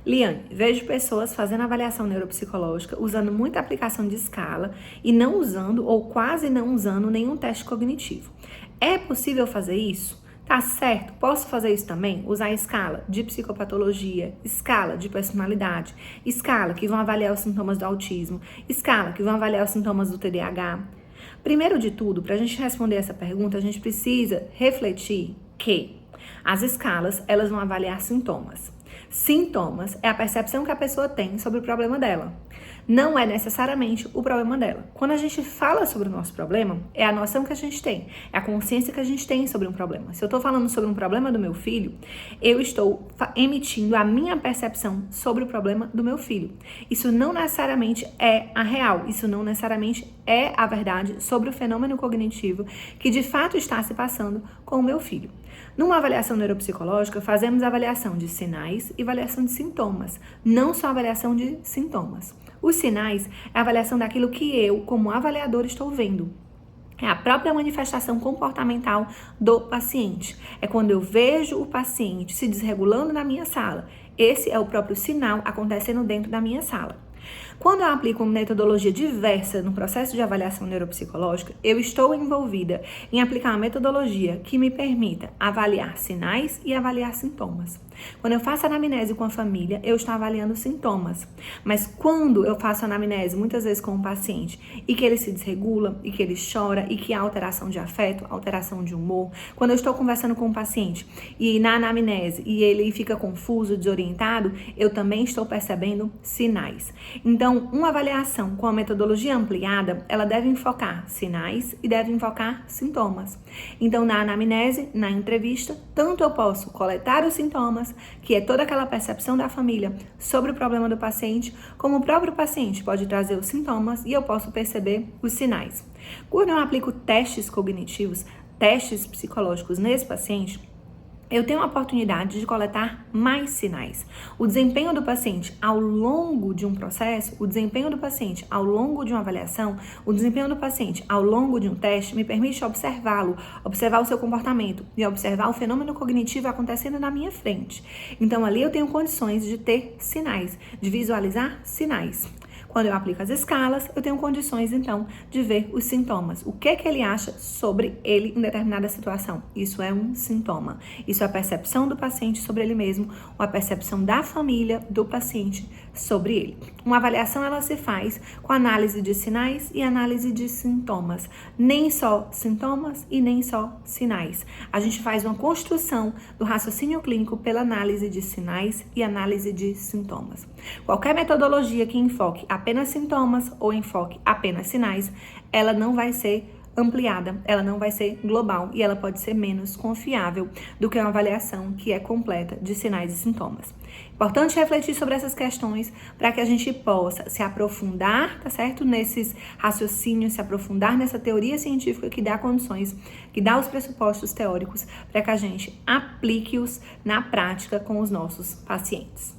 Liane, vejo pessoas fazendo avaliação neuropsicológica, usando muita aplicação de escala e não usando ou quase não usando nenhum teste cognitivo. É possível fazer isso? Tá certo? Posso fazer isso também? Usar escala de psicopatologia, escala de personalidade, escala que vão avaliar os sintomas do autismo, escala que vão avaliar os sintomas do TDAH. Primeiro de tudo, para a gente responder essa pergunta, a gente precisa refletir que as escalas, elas vão avaliar sintomas. Sintomas é a percepção que a pessoa tem sobre o problema dela. Não é necessariamente o problema dela. Quando a gente fala sobre o nosso problema, é a noção que a gente tem, é a consciência que a gente tem sobre um problema. Se eu estou falando sobre um problema do meu filho, eu estou emitindo a minha percepção sobre o problema do meu filho. Isso não necessariamente é a real, isso não necessariamente é a verdade sobre o fenômeno cognitivo que de fato está se passando com o meu filho. Numa avaliação neuropsicológica, fazemos avaliação de sinais e avaliação de sintomas, não só avaliação de sintomas. Os sinais é a avaliação daquilo que eu, como avaliador, estou vendo. É a própria manifestação comportamental do paciente. É quando eu vejo o paciente se desregulando na minha sala. Esse é o próprio sinal acontecendo dentro da minha sala. Quando eu aplico uma metodologia diversa no processo de avaliação neuropsicológica, eu estou envolvida em aplicar uma metodologia que me permita avaliar sinais e avaliar sintomas. Quando eu faço anamnese com a família, eu estou avaliando sintomas. Mas quando eu faço anamnese, muitas vezes com o paciente, e que ele se desregula, e que ele chora, e que há alteração de afeto, alteração de humor, quando eu estou conversando com o paciente, e na anamnese, e ele fica confuso, desorientado, eu também estou percebendo sinais. Então, uma avaliação com a metodologia ampliada, ela deve enfocar sinais e deve enfocar sintomas. Então, na anamnese, na entrevista, tanto eu posso coletar os sintomas, que é toda aquela percepção da família sobre o problema do paciente, como o próprio paciente pode trazer os sintomas e eu posso perceber os sinais. Quando eu aplico testes cognitivos, testes psicológicos nesse paciente, eu tenho a oportunidade de coletar mais sinais. O desempenho do paciente ao longo de um processo, o desempenho do paciente ao longo de uma avaliação, o desempenho do paciente ao longo de um teste me permite observá-lo, observar o seu comportamento e observar o fenômeno cognitivo acontecendo na minha frente. Então, ali eu tenho condições de ter sinais, de visualizar sinais. Quando eu aplico as escalas, eu tenho condições, então, de ver os sintomas. O que ele acha sobre ele em determinada situação? Isso é um sintoma. Isso é a percepção do paciente sobre ele mesmo, ou a percepção da família do paciente sobre ele. Uma avaliação, ela se faz com análise de sinais e análise de sintomas. Nem só sintomas e nem só sinais. A gente faz uma construção do raciocínio clínico pela análise de sinais e análise de sintomas. Qualquer metodologia que enfoque apenas sintomas ou enfoque apenas sinais, ela não vai ser ampliada, ela não vai ser global e ela pode ser menos confiável do que uma avaliação que é completa de sinais e sintomas. Importante refletir sobre essas questões para que a gente possa se aprofundar, tá certo? Nesses raciocínios, se aprofundar nessa teoria científica que dá condições, que dá os pressupostos teóricos para que a gente aplique-os na prática com os nossos pacientes.